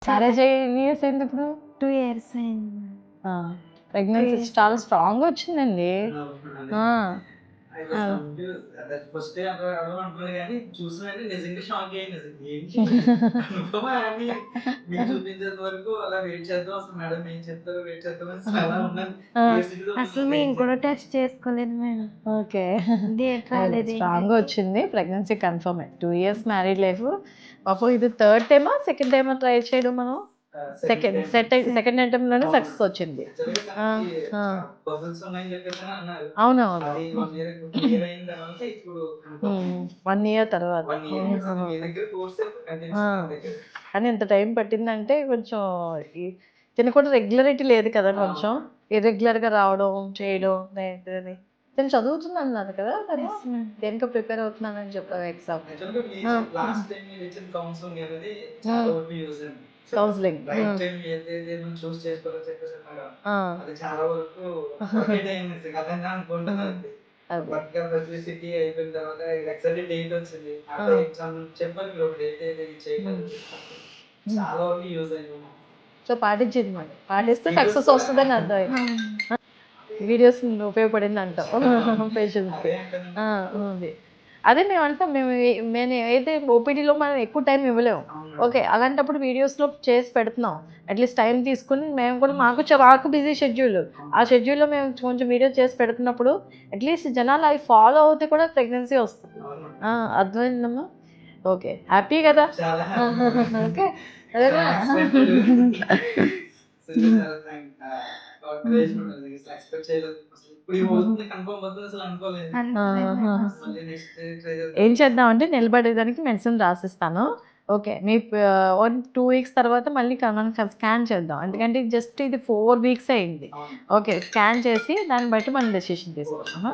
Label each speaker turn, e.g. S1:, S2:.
S1: Marriage ఎన్ని years అయింది ఇప్పుడు?
S2: 2 years అయింది.
S1: ప్రెగ్నెన్సీ చాలా స్ట్రాంగ్గా వచ్చిందండి.
S3: ఫస్ట్ అనుకున్నాను కానీ చూసిన నిజంగా షాక్ అయ్యింది. ఏంటి మీకు చూపించేంత వరకు అలా వెయిట్ చేద్దాం, అసలు మేడం ఏం చెప్తారో వెయిట్ చేద్దాం అలా ఉన్నాను.
S2: అసలు మేము కూడా టెస్ట్ చేసుకోలేదు మేడం.
S1: ఓకే,
S2: డేట్ రాలేదు.
S1: స్ట్రాంగ్గా వచ్చింది. Pregnancy confirm 2 years married life. పాపం ఇది థర్డ్ టైమా సెకండ్ టైమా ట్రై చేయడం మనం? సెకండ్ అటెంప్ట్లోనే సక్సెస్ వచ్చింది. అవునవును, 1 year తర్వాత. కానీ ఎంత టైం పట్టిందంటే కొంచెం తిన కూడా రెగ్యులరిటీ లేదు కదా, కొంచెం ఇర్రెగ్యులర్గా రావడం చేయడం. నేను చదువుతున్నాను అన్నారు కదా, దేనికో ప్రిపేర్ అవుతున్నానని చెప్పాను ఎగ్జామ్. కౌన్సిలింగ్ సో పాటించింది, మరి పాటిస్తే సక్సెస్ వస్తుందని అర్థం. వీడియోస్ ఉపయోగపడింది అంటాం పేషెంట్స్కి. అదే మేము అంటాం, మేము అయితే ఓపీడీలో మనం ఎక్కువ టైం ఇవ్వలేము. ఓకే, అలాంటప్పుడు వీడియోస్లో చేసి పెడుతున్నాం. అట్లీస్ట్ టైం తీసుకుని మేము కూడా మాకు బిజీ షెడ్యూల్, ఆ షెడ్యూల్లో మేము కొంచెం వీడియోస్ చేసి పెడుతున్నప్పుడు అట్లీస్ట్ జనాలు అవి ఫాలో అవుతే కూడా ప్రెగ్నెన్సీ వస్తుంది. అర్థమైందమ్మా? ఓకే, హ్యాపీ కదా? ఓకే, ఏం చేద్దామంటే నిలబడేదానికి మెడిసిన్ రాసిస్తాను. ఓకే, మీ 1-2 weeks తర్వాత మళ్ళీ మనం స్కాన్ చేద్దాం. ఎందుకంటే జస్ట్ ఇది 4 weeks అయింది. ఓకే, స్కాన్ చేసి దాన్ని బట్టి మనం డెసిషన్ తీసుకుంటాం.